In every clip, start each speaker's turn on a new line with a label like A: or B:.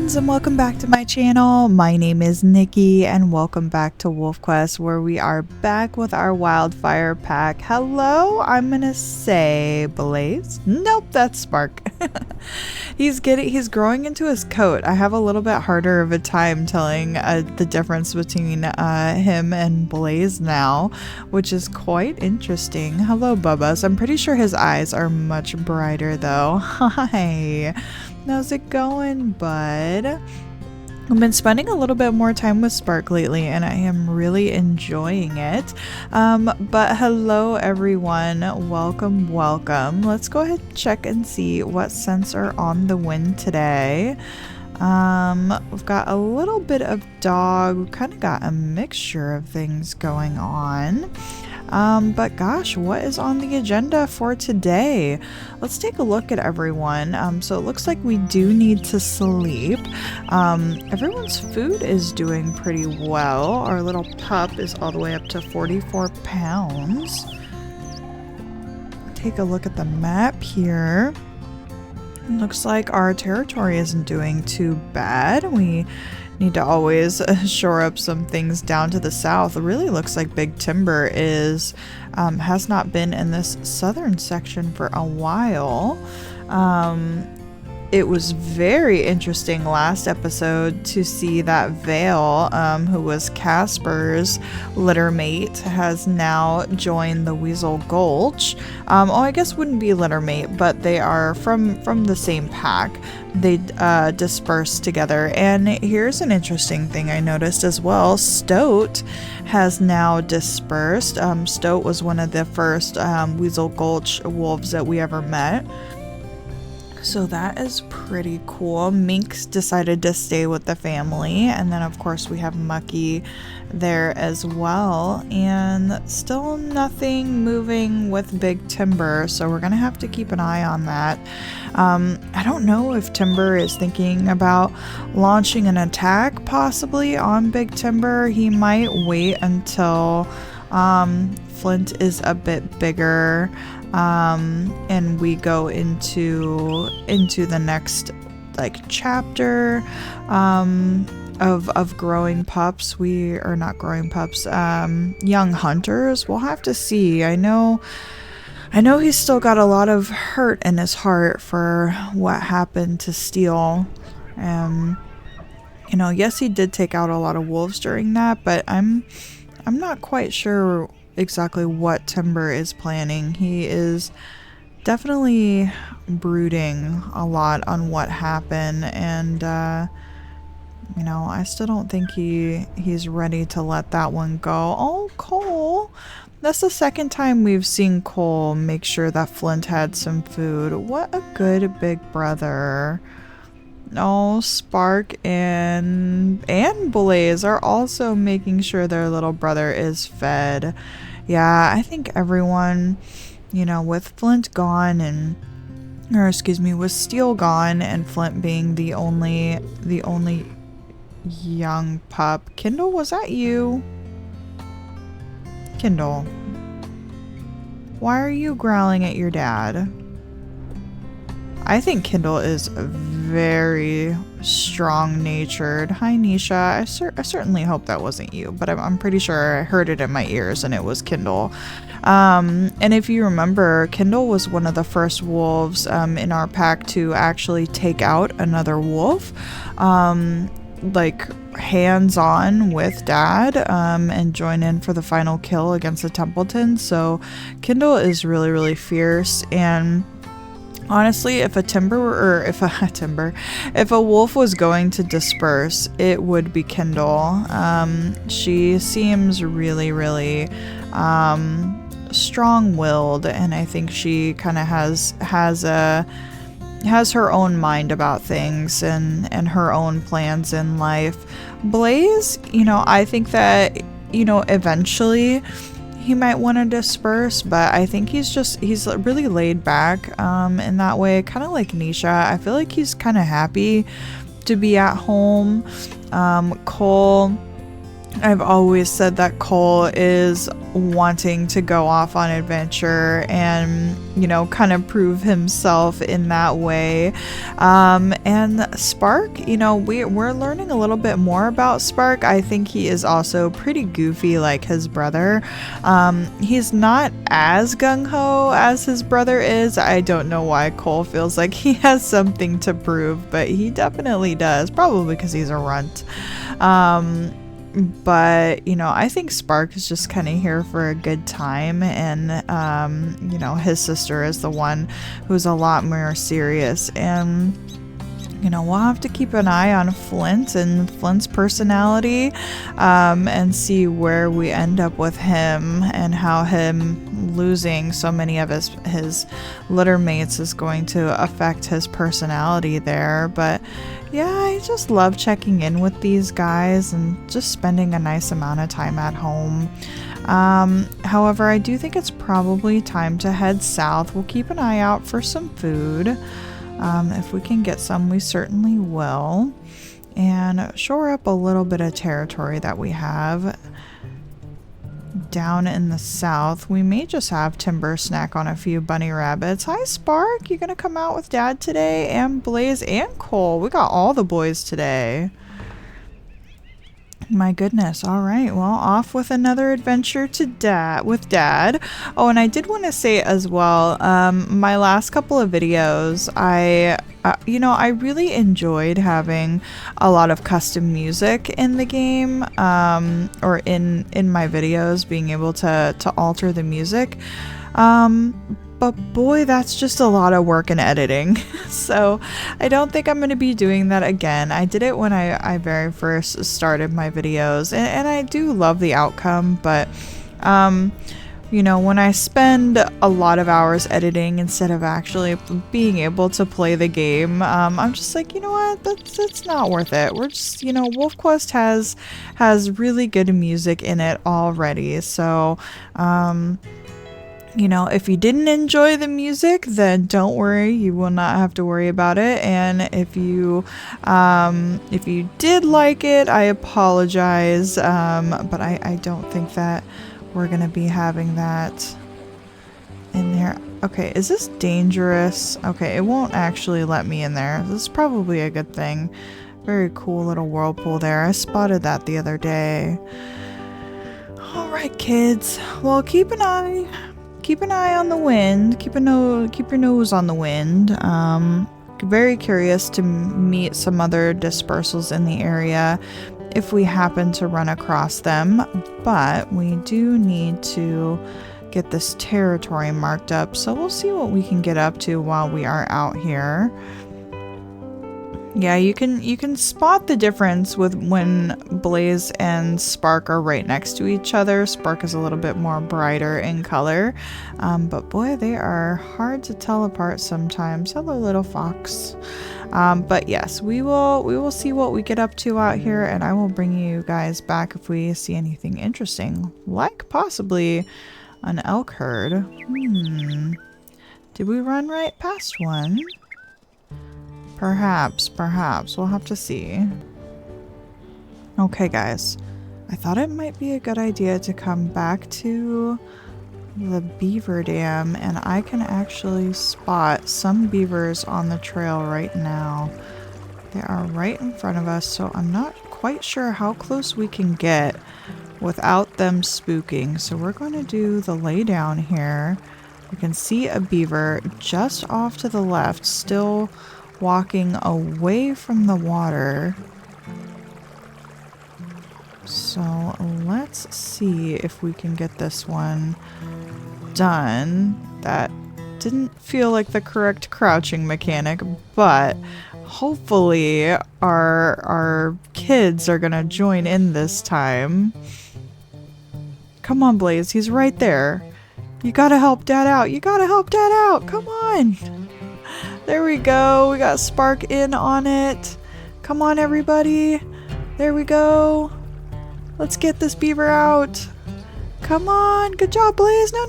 A: friends, and welcome back to my channel. My name is Nikki and welcome back to Wolfquest, where we are back with our Wildfire Pack. Hello, I'm gonna say Blaze. Nope, that's Spark. He's growing into his coat. I have a little bit harder of a time telling the difference between him and Blaze now, which is quite interesting. Hello, Bubba's. I'm pretty sure his eyes are much brighter though. Hi. How's it going, bud? I've been spending a little bit more time with Spark lately and I am really enjoying it. But hello everyone, welcome. Let's go ahead and check and see what scents are on the wind today. We've got a little bit of dog, we've kind of got a mixture of things going on. But gosh, what is on the agenda for today? Let's take a look at everyone. So it looks like we do need to sleep. Everyone's food is doing pretty well. Our little pup is all the way up to 44 pounds. Take a look at the map here. Looks like our territory isn't doing too bad. We need to always shore up some things down to the south. It really looks like Big Timber has not been in this southern section for a while. It was very interesting last episode to see that Vale, who was Casper's litter mate, has now joined the Weasel Gulch. I guess wouldn't be litter mate, but they are from the same pack. They dispersed together. And here's an interesting thing I noticed as well. Stoat has now dispersed. Stoat was one of the first Weasel Gulch wolves that we ever met. So that is pretty cool. Minx decided to stay with the family, and then of course we have Mucky there as well, and still nothing moving with Big Timber, so we're gonna have to keep an eye on that. I don't know if Timber is thinking about launching an attack possibly on Big Timber. He might wait until Flint is a bit bigger, and we go into the next chapter of growing pups. We are not growing pups, young hunters. We'll have to see. I know he's still got a lot of hurt in his heart for what happened to Steel. Yes, he did take out a lot of wolves during that, but I'm not quite sure exactly what Timber is planning. He is definitely brooding a lot on what happened, and I still don't think he's ready to let that one go. Oh, Cole! That's the second time we've seen Cole make sure that Flint had some food. What a good big brother. Oh, Spark and Blaze are also making sure their little brother is fed. Yeah, I think everyone, with Flint gone with Steel gone and Flint being the only young pup. Kindle, was that you? Kindle, why are you growling at your dad? I think Kindle is very strong-natured. Hi, Nisha. I certainly hope that wasn't you, but I'm pretty sure I heard it in my ears and it was Kindle. And if you remember, Kindle was one of the first wolves in our pack to actually take out another wolf, hands-on with Dad, and join in for the final kill against the Templetons. So Kindle is really, really fierce, and honestly, if a wolf was going to disperse, it would be Kindle. She seems really, really strong-willed, and I think she kind of has her own mind about things and her own plans in life. Blaze, I think that eventually he might want to disperse, but I think he's really laid back in that way, kind of like Nisha. I feel like he's kind of happy to be at home. Cole, I've always said that Cole is wanting to go off on adventure and, you know, kind of prove himself in that way. And Spark, you know, we're learning a little bit more about Spark. I think he is also pretty goofy like his brother. He's not as gung-ho as his brother is. I don't know why Cole feels like he has something to prove, but he definitely does, probably because he's a runt. But you know, I think Spark is just kind of here for a good time, and you know, his sister is the one who's a lot more serious. And you know, we'll have to keep an eye on Flint and Flint's personality, and see where we end up with him, and how him losing so many of his litter mates is going to affect his personality there. But yeah, I just love checking in with these guys and just spending a nice amount of time at home. However, I do think it's probably time to head south. We'll keep an eye out for some food. If we can get some, we certainly will. And shore up a little bit of territory that we have down in the south. We may just have Timber snack on a few bunny rabbits. Hi, Spark. You gonna come out with Dad today? And Blaze and Cole. We got all the boys today. My goodness. All right. Well, off with another adventure to with Dad. Oh, and I did want to say as well, my last couple of videos, you know, I really enjoyed having a lot of custom music in the game, or in my videos, being able to alter the music. But boy, that's just a lot of work and editing. So I don't think I'm going to be doing that again. I did it when I very first started my videos, and I do love the outcome, but you know, when I spend a lot of hours editing instead of actually being able to play the game, I'm just like, you know what, that's not worth it. We're just, you know, Wolfquest has really good music in it already. So you know, if you didn't enjoy the music, then don't worry, you will not have to worry about it. And if you did like it, I apologize, but I don't think that we're gonna be having that in there. Okay, is this dangerous? Okay, it won't actually let me in there. This is probably a good thing. Very cool little whirlpool there. I spotted that the other day. All right, kids. Well, keep an eye on the wind. Keep your nose on the wind. Very curious to meet some other dispersals in the area if we happen to run across them, but we do need to get this territory marked up, so we'll see what we can get up to while we are out here. Yeah, you can spot the difference with when Blaze and Spark are right next to each other. Spark is a little bit more brighter in color, but boy, they are hard to tell apart sometimes. Hello, little fox. But yes, we will see what we get up to out here, and I will bring you guys back if we see anything interesting, like possibly an elk herd. Did we run right past one? Perhaps. We'll have to see. Okay, guys. I thought it might be a good idea to come back to the beaver dam, and I can actually spot some beavers on the trail right now. They are right in front of us, so I'm not quite sure how close we can get without them spooking. So we're going to do the lay down here. You can see a beaver just off to the left, still walking away from the water. So let's see if we can get this one done. That didn't feel like the correct crouching mechanic, but hopefully our kids are gonna join in this time. Come on, Blaze, he's right there. You gotta help Dad out. Come on. There we go. We got Spark in on it. Come on, everybody. There we go. Let's get this beaver out. Come on. Good job, Blaze. No.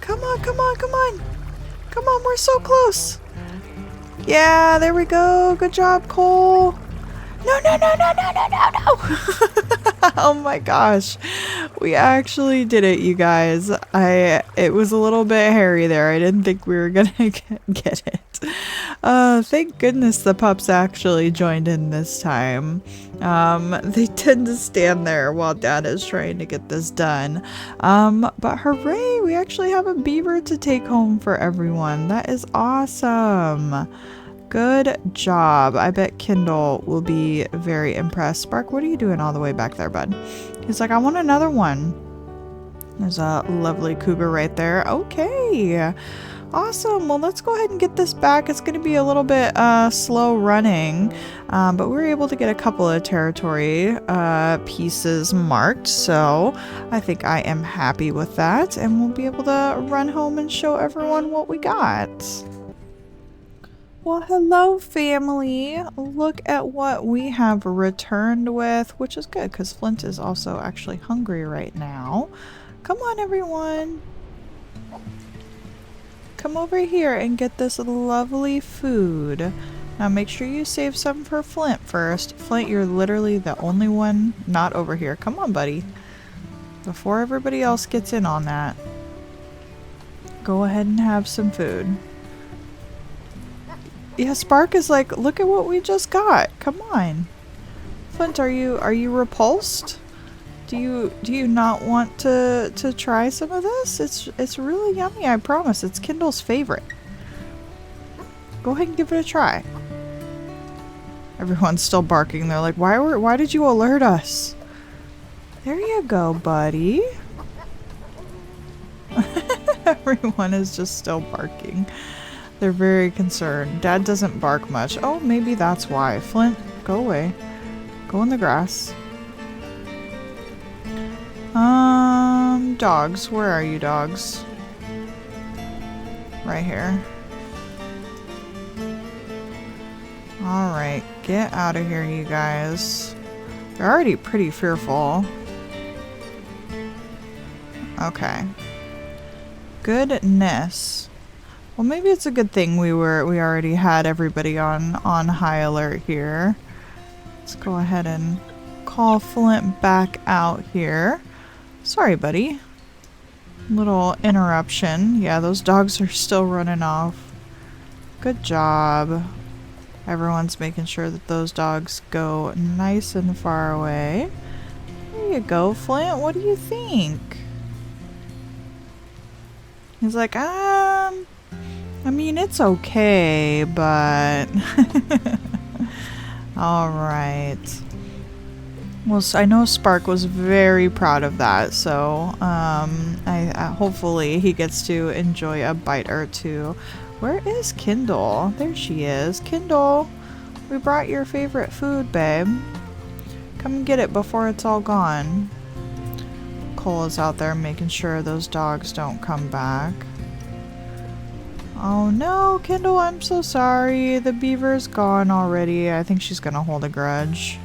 A: Come on. We're so close. Yeah, there we go. Good job, Cole. No, no, no, no, no, no, no, no. Oh my gosh. We actually did it, you guys. It was a little bit hairy there. I didn't think we were gonna get it. Thank goodness the pups actually joined in this time. They tend to stand there while Dad is trying to get this done. But hooray, we actually have a beaver to take home for everyone. That is awesome. Good job. I bet Kindle will be very impressed. Spark, what are you doing all the way back there, bud? He's like, I want another one. There's a lovely cougar right there. Okay. Awesome. Well, let's go ahead and get this back. It's going to be a little bit slow running, but we were able to get a couple of territory pieces marked, so I think I am happy with that, and we'll be able to run home and show everyone what we got. Well, hello family. Look at what we have returned with, which is good because Flint is also actually hungry right now. Come on everyone. Come over here and get this lovely food. Now make sure you save some for Flint first. Flint, you're literally the only one not over here. Come on, buddy. Before everybody else gets in on that. Go ahead and have some food. Yeah, Spark is like, look at what we just got. Come on. Flint, are you repulsed? Do you not want to try some of this? It's really yummy, I promise. It's Kindle's favorite. Go ahead and give it a try. Everyone's still barking. They're like, why did you alert us? There you go, buddy. Everyone is just still barking. They're very concerned. Dad doesn't bark much. Oh, maybe that's why. Flint, go away. Go in the grass. Dogs. Where are you, dogs? Right here. Alright, get out of here, you guys. They're already pretty fearful. Okay. Goodness. Well, maybe it's a good thing we already had everybody on high alert here. Let's go ahead and call Flint back out here. Sorry, buddy. Little interruption. Yeah, those dogs are still running off. Good job. Everyone's making sure that those dogs go nice and far away. There you go, Flint. What do you think? He's like, I mean, it's okay, but... Alright. Well, I know Spark was very proud of that, so hopefully he gets to enjoy a bite or two. Where is Kindle? There she is. Kindle, we brought your favorite food, babe. Come get it before it's all gone. Cole is out there making sure those dogs don't come back. Oh no, Kindle, I'm so sorry. The beaver's gone already. I think she's gonna hold a grudge.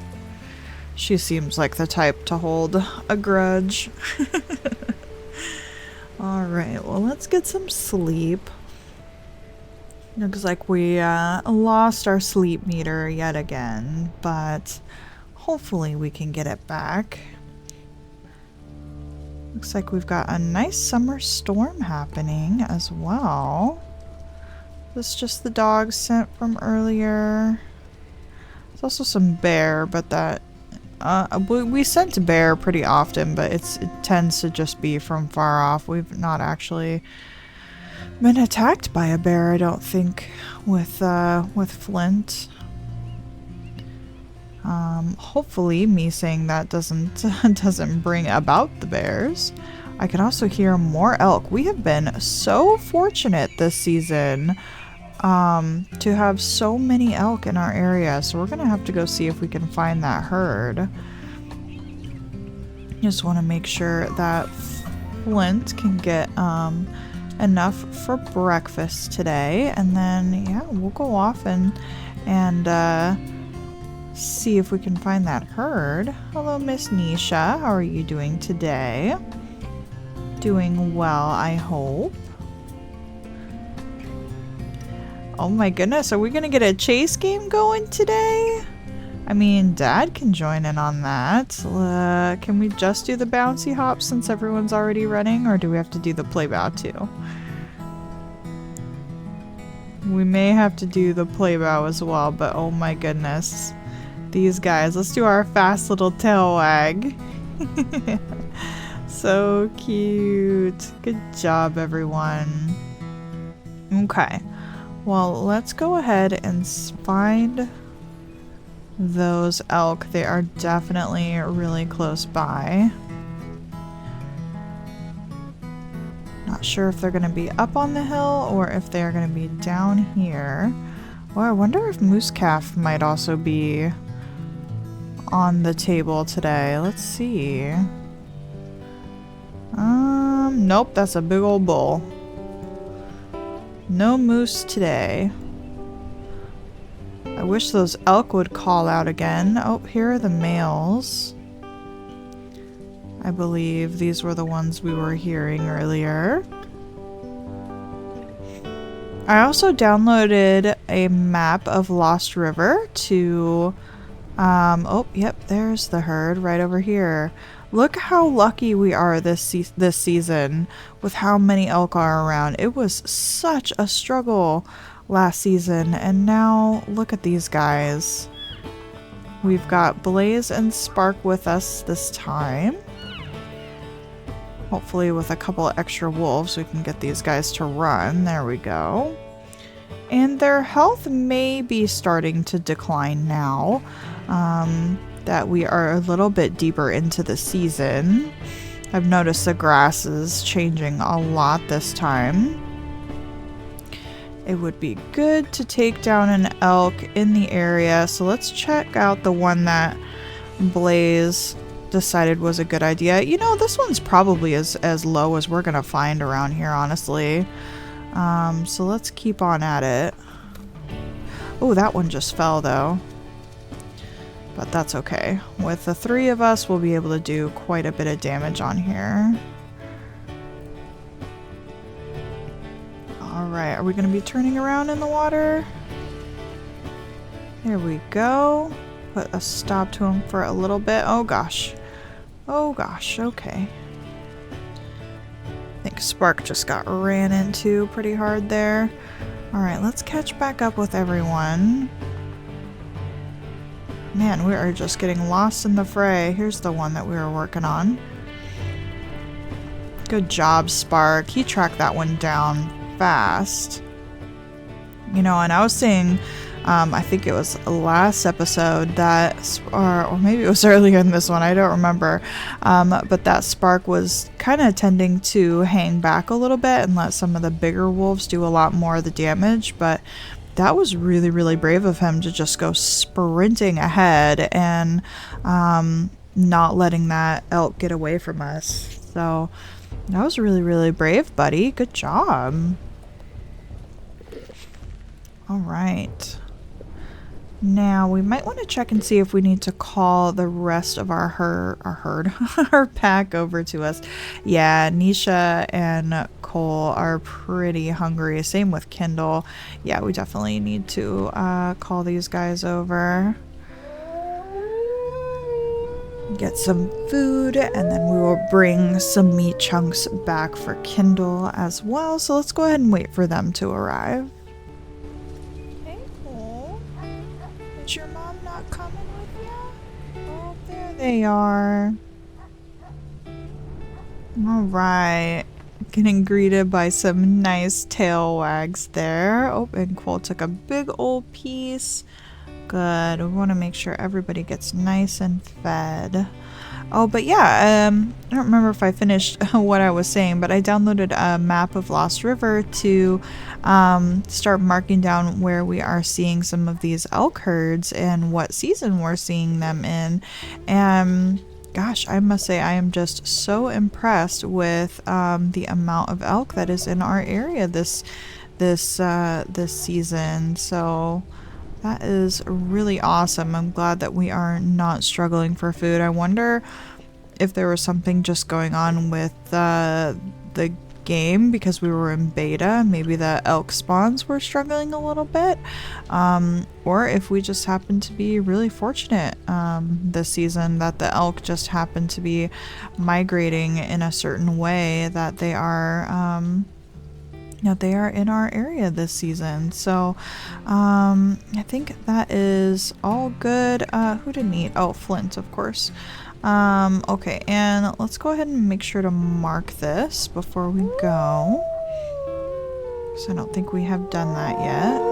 A: She seems like the type to hold a grudge. Alright, well, let's get some sleep. Looks like we lost our sleep meter yet again, but hopefully we can get it back. Looks like we've got a nice summer storm happening as well. This is just the dogs sent from earlier. There's also some bear, but that we sent bear pretty often, but it tends to just be from far off. We've not actually been attacked by a bear, I don't think, with Flint. Hopefully me saying that doesn't bring about the bears. I can also hear more elk. We have been so fortunate this season to have so many elk in our area, so we're gonna have to go see if we can find that herd. Just want to make sure that Flint can get enough for breakfast today, and then yeah, we'll go off and see if we can find that herd. Hello, Miss Nisha. How are you doing today? Doing well, I hope. Oh my goodness, are we gonna get a chase game going today? I mean, Dad can join in on that. Can we just do the bouncy hop since everyone's already running, or do we have to do the play bow too? We may have to do the play bow as well, but oh my goodness. These guys. Let's do our fast little tail wag. So cute. Good job, everyone. Okay. Well, let's go ahead and find those elk. They are definitely really close by. Not sure if they're going to be up on the hill or if they're going to be down here. Well, I wonder if moose calf might also be on the table today. Let's see. Nope, that's a big old bull. No moose today. I wish those elk would call out again. Oh, here are the males. I believe these were the ones we were hearing earlier. I also downloaded a map of Lost River to... oh, yep, there's the herd right over here. Look how lucky we are this season with how many elk are around. It was such a struggle last season, and now look at these guys. We've got Blaze and Spark with us this time. Hopefully with a couple extra wolves we can get these guys to run. There we go. And their health may be starting to decline now. That we are a little bit deeper into the season. I've noticed the grass is changing a lot this time. It would be good to take down an elk in the area, so let's check out the one that Blaze decided was a good idea. You know, this one's probably as low as we're gonna find around here, honestly. So let's keep on at it. Oh, that one just fell though. But that's okay. With the three of us, we'll be able to do quite a bit of damage on here. Alright, are we going to be turning around in the water? There we go. Put a stop to him for a little bit. Oh gosh. Oh gosh, okay. I think Spark just got ran into pretty hard there. Alright, let's catch back up with everyone. Man, we are just getting lost in the fray. Here's the one that we were working on. Good job, Spark. He tracked that one down fast. You know, and I was saying, I think it was last episode that, or maybe it was earlier in this one, I don't remember, but that Spark was kind of tending to hang back a little bit and let some of the bigger wolves do a lot more of the damage, but that was really, really brave of him to just go sprinting ahead and not letting that elk get away from us. So that was really, really brave, buddy. Good job. All right. Now we might want to check and see if we need to call the rest of our herd, our pack over to us. Yeah, Nisha and Cole are pretty hungry. Same with Kindle. Yeah, we definitely need to call these guys over. Get some food, and then we will bring some meat chunks back for Kindle as well. So let's go ahead and wait for them to arrive. Is your mom not coming with you? Oh, there they are. Alright. Getting greeted by some nice tail wags there. Oh, and Cole took a big old piece. Good. We want to make sure everybody gets nice and fed. Oh, but yeah, I don't remember if I finished what I was saying, but I downloaded a map of Lost River to start marking down where we are seeing some of these elk herds and what season we're seeing them in. And gosh, I must say I am just so impressed with the amount of elk that is in our area this season. So that is really awesome. I'm glad that we are not struggling for food. I wonder if there was something just going on with the game because we were in beta. Maybe the elk spawns were struggling a little bit. Or if we just happened to be really fortunate this season that the elk just happened to be migrating in a certain way that they are in our area this season. So I think that is all good. Who didn't eat? Oh, Flint, of course. Okay, and let's go ahead and make sure to mark this before we go. So I don't think we have done that yet.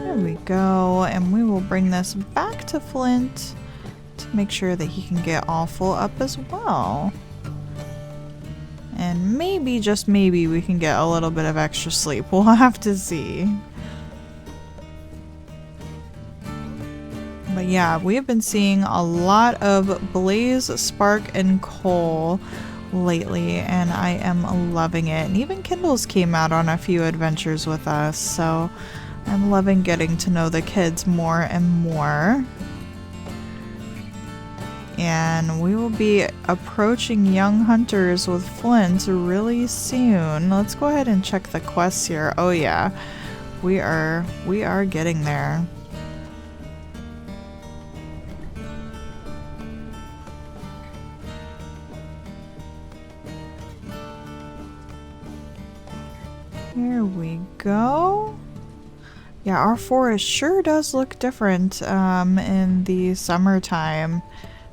A: There we go, and we will bring this back to Flint to make sure that he can get all full up as well. And maybe, just maybe, we can get a little bit of extra sleep. We'll have to see. But yeah, we have been seeing a lot of Blaze, Spark, and Cole lately, and I am loving it. And even Kindles came out on a few adventures with us, so I'm loving getting to know the kids more and more. And we will be approaching Young Hunters with Flint really soon. Let's go ahead and check the quests here. Oh yeah, we are getting there. Here we go. Yeah, our forest sure does look different in the summertime.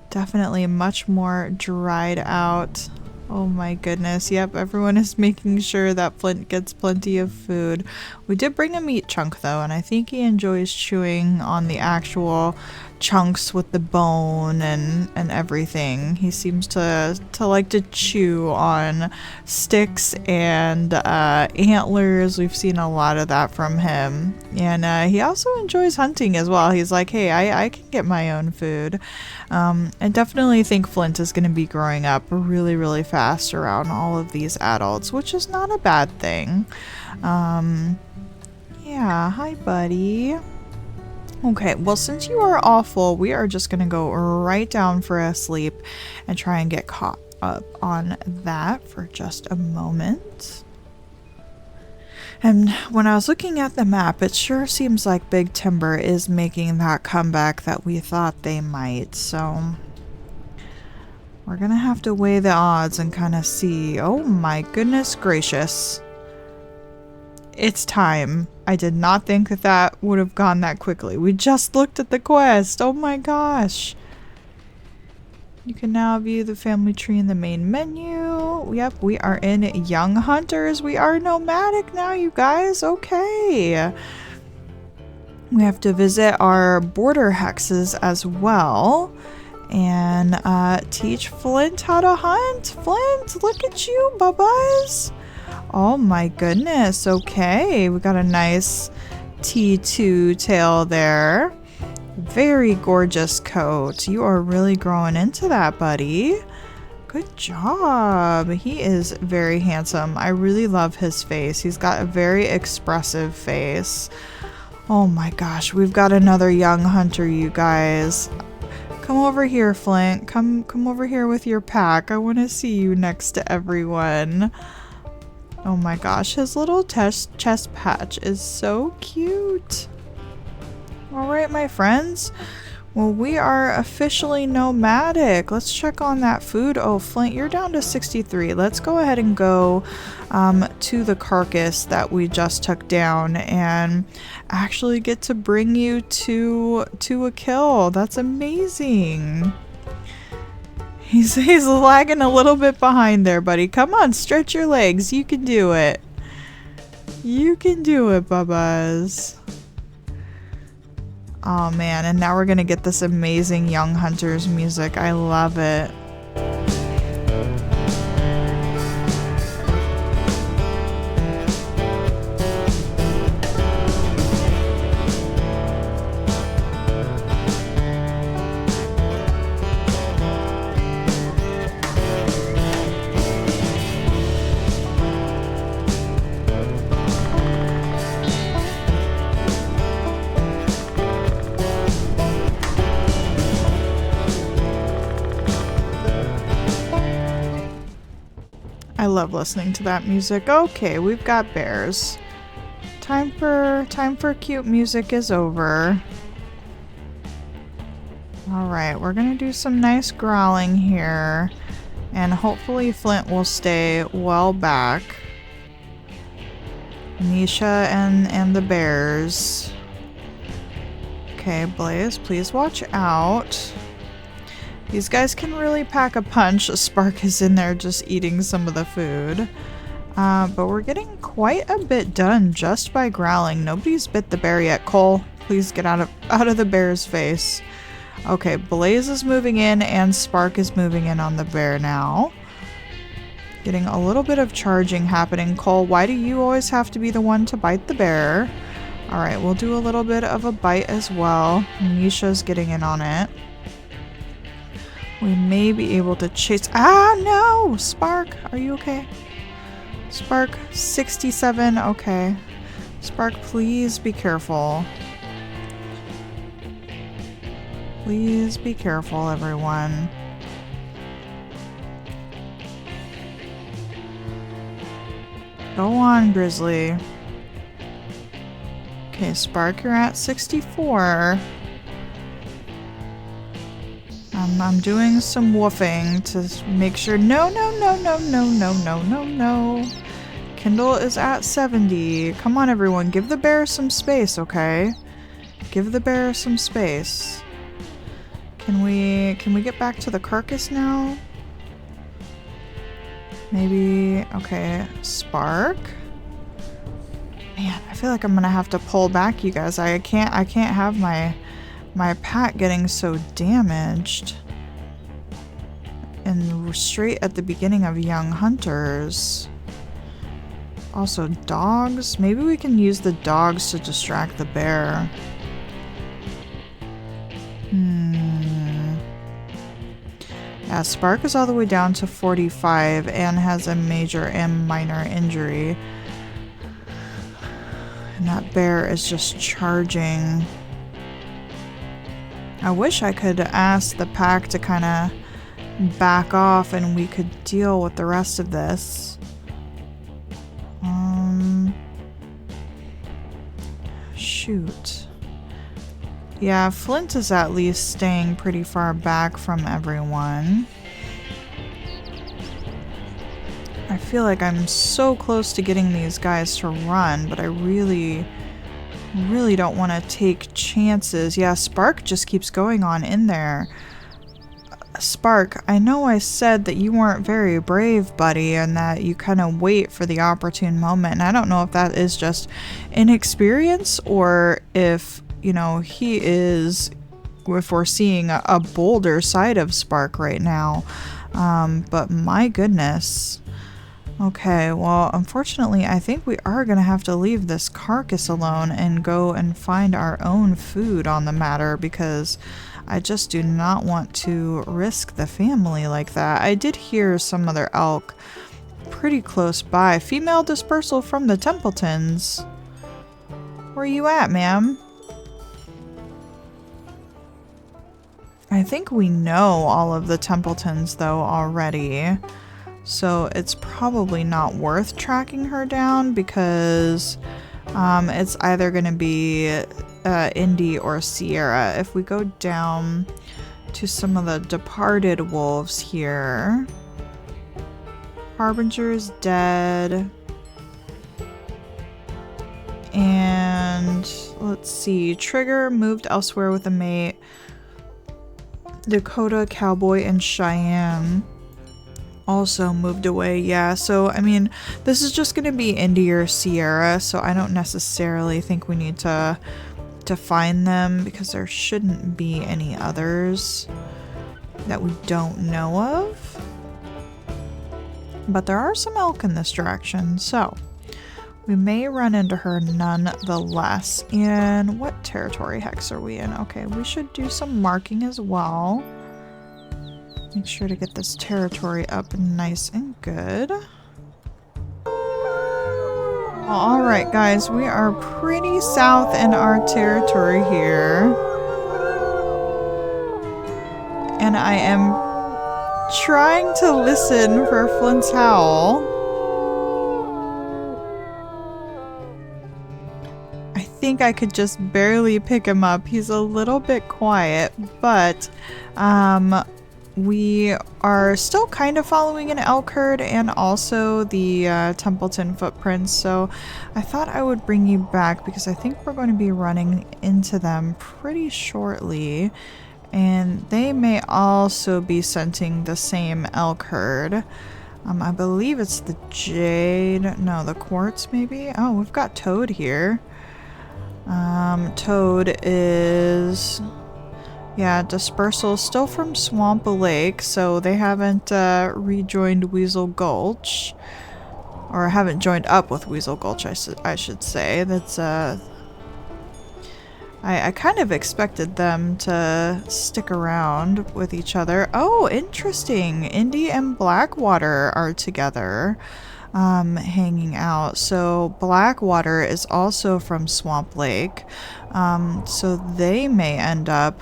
A: Definitely much more dried out. Oh my goodness. Yep, everyone is making sure that Flint gets plenty of food. We did bring a meat chunk though, and I think he enjoys chewing on the actual chunks with the bone and everything. He seems to like to chew on sticks and antlers. We've seen a lot of that from him. And he also enjoys hunting as well. He's like, hey, I can get my own food. I definitely think Flint is going to be growing up really, really fast around all of these adults, which is not a bad thing. Yeah, hi buddy. Okay, well, since you are all full, we are just going to go right down for a sleep and try and get caught up on that for just a moment. And when I was looking at the map, it sure seems like Big Timber is making that comeback that we thought they might, so we're going to have to weigh the odds and kind of see. Oh my goodness gracious. It's time. I did not think that that would have gone that quickly. We just looked at the quest. Oh my gosh. You can now view the family tree in the main menu. Yep, we are in Young Hunters. We are nomadic now, you guys. Okay. We have to visit our border hexes as well. And teach Flint how to hunt. Flint, look at you, bubba's. Oh my goodness, okay. We got a nice T2 tail there. Very gorgeous coat. You are really growing into that, buddy. Good job. He is very handsome. I really love his face. He's got a very expressive face. Oh my gosh, we've got another young hunter, you guys. Come over here, Flint. Come over here with your pack. I want to see you next to everyone. Oh my gosh, his little chest patch is so cute. Alright, my friends. Well, we are officially nomadic. Let's check on that food. Oh, Flint, you're down to 63. Let's go ahead and go to the carcass that we just took down and actually get to bring you to a kill. That's amazing. He's lagging a little bit behind there, buddy. Come on, stretch your legs. You can do it. You can do it, bubbas. Oh man, and now we're gonna get this amazing Young Hunters music. I love it. I love listening to that music. Okay, we've got bears. Time for cute music is over. Alright, we're gonna do some nice growling here. And hopefully Flint will stay well back. Nisha and the bears. Okay, Blaze, please watch out. These guys can really pack a punch. Spark is in there just eating some of the food. But we're getting quite a bit done just by growling. Nobody's bit the bear yet. Cole, please get out of the bear's face. Okay, Blaze is moving in and Spark is moving in on the bear now. Getting a little bit of charging happening. Cole, why do you always have to be the one to bite the bear? Alright, we'll do a little bit of a bite as well. Nisha's getting in on it. We may be able to chase— Ah, no! Spark, are you okay? Spark, 67, okay. Spark, please be careful. Please be careful, everyone. Go on, Grizzly. Okay, Spark, you're at 64. I'm doing some woofing to make sure— No. Kindle is at 70. Come on, everyone. Give the bear some space, okay? Give the bear some space. Can we get back to the carcass now? Maybe— Okay, Spark. Man, I feel like I'm gonna have to pull back, you guys. I can't have my pack getting so damaged. And we're straight at the beginning of Young Hunters. Also, dogs. Maybe we can use the dogs to distract the bear. Yeah, Spark is all the way down to 45 and has a major and minor injury. And that bear is just charging. I wish I could ask the pack to kind of back off and we could deal with the rest of this. Shoot. Yeah, Flint is at least staying pretty far back from everyone. I feel like I'm so close to getting these guys to run, but I really don't want to take chances. Yeah, Spark just keeps going on in there. Spark, I know I said that you weren't very brave, buddy, and that you kind of wait for the opportune moment. And I don't know if that is just inexperience or if, you know, if we're seeing a bolder side of Spark right now. But my goodness. Okay, well, unfortunately, I think we are going to have to leave this carcass alone and go and find our own food on the matter because I just do not want to risk the family like that. I did hear some other elk pretty close by. Female dispersal from the Templetons. Where you at, ma'am? I think we know all of the Templetons, though, already. So it's probably not worth tracking her down because it's either going to be Indy or Sierra. If we go down to some of the departed wolves here. Harbinger is dead. And let's see. Trigger moved elsewhere with a mate. Dakota, Cowboy, and Cheyenne also moved away. Yeah, so I mean, this is just gonna be Indy or Sierra, so I don't necessarily think we need to find them because there shouldn't be any others that we don't know of. But there are some elk in this direction, so we may run into her nonetheless. And what territory hex are we in? Okay, we should do some marking as well. Make sure to get this territory up nice and good. Alright guys, we are pretty south in our territory here. And I am trying to listen for Flint's howl. I think I could just barely pick him up. He's a little bit quiet, but we are still kind of following an elk herd and also the Templeton footprints, so I thought I would bring you back because I think we're going to be running into them pretty shortly, and they may also be scenting the same elk herd. I believe it's the jade, no, the quartz maybe? Oh, we've got Toad here. Toad is... yeah, dispersal still from Swamp Lake, so they haven't rejoined Weasel Gulch. Or haven't joined up with Weasel Gulch, I should say. That's, I kind of expected them to stick around with each other. Oh, interesting! Indy and Blackwater are together. Hanging out. So Blackwater is also from Swamp Lake, so they may end up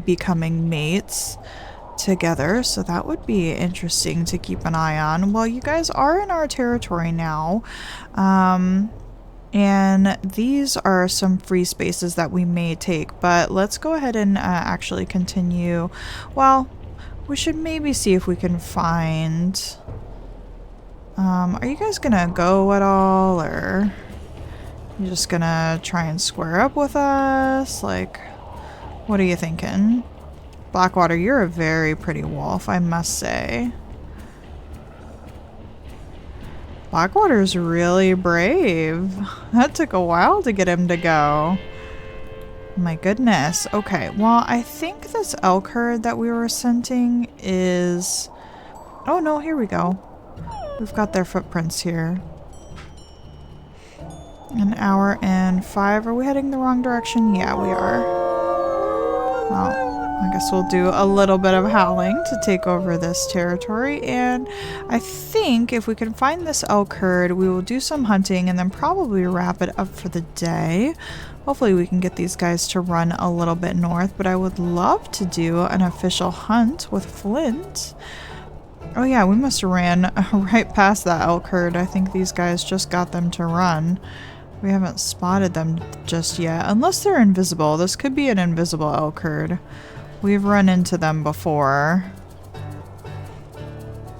A: becoming mates together, so that would be interesting to keep an eye on. Well, you guys are in our territory now, and these are some free spaces that we may take, but let's go ahead and actually continue. Well, we should maybe see if we can find... are you guys gonna go at all, or you just gonna try and square up with us? Like, what are you thinking? Blackwater, you're a very pretty wolf, I must say. Blackwater's really brave. That took a while to get him to go. My goodness. Okay, well, I think this elk herd that we were scenting is... oh no, here we go. We've got their footprints here. An hour and 5. Are we heading the wrong direction? Yeah, we are. Well, I guess we'll do a little bit of howling to take over this territory, and I think if we can find this elk herd, we will do some hunting and then probably wrap it up for the day. Hopefully we can get these guys to run a little bit north, but I would love to do an official hunt with Flint. Oh yeah, we must have ran right past that elk herd. I think these guys just got them to run. We haven't spotted them just yet, unless they're invisible. This could be an invisible elk herd. We've run into them before.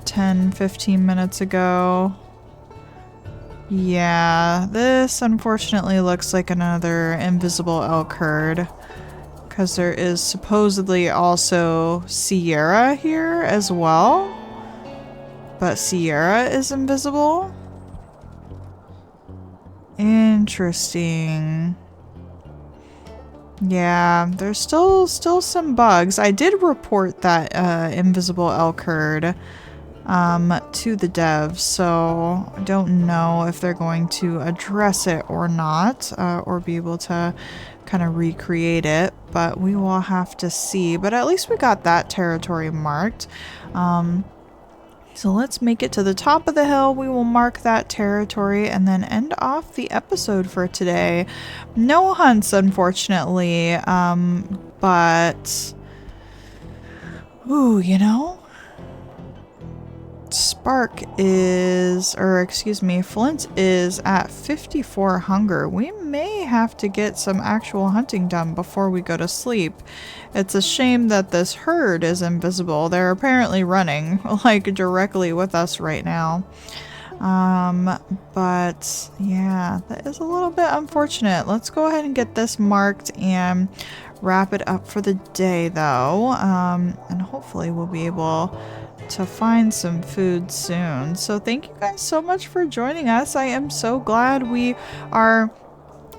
A: 10-15 minutes ago. Yeah, this unfortunately looks like another invisible elk herd, because there is supposedly also Sierra here as well, but Sierra is invisible. Interesting. Yeah, there's still some bugs. I did report that invisible elk herd to the devs, so I don't know if they're going to address it or not, or be able to kind of recreate it, but we will have to see. But at least we got that territory marked. So let's make it to the top of the hill. We will mark that territory and then end off the episode for today. No hunts, unfortunately, but ooh, you know, Spark is, or excuse me, Flint is at 54 hunger. We may have to get some actual hunting done before we go to sleep. It's a shame that this herd is invisible. They're apparently running like directly with us right now. But yeah, that is a little bit unfortunate. Let's go ahead and get this marked and wrap it up for the day though. And hopefully we'll be able to find some food soon. So thank you guys so much for joining us. I am so glad we are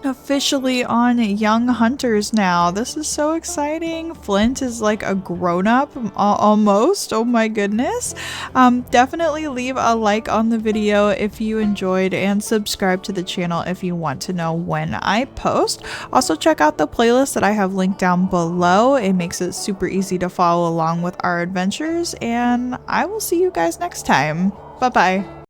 A: officially on Young Hunters now. This is so exciting. Flint is like a grown-up almost. Oh my goodness. Definitely leave a like on the video if you enjoyed, and subscribe to the channel if you want to know when I post. Also check out the playlist that I have linked down below. It makes it super easy to follow along with our adventures, and I will see you guys next time. Bye bye.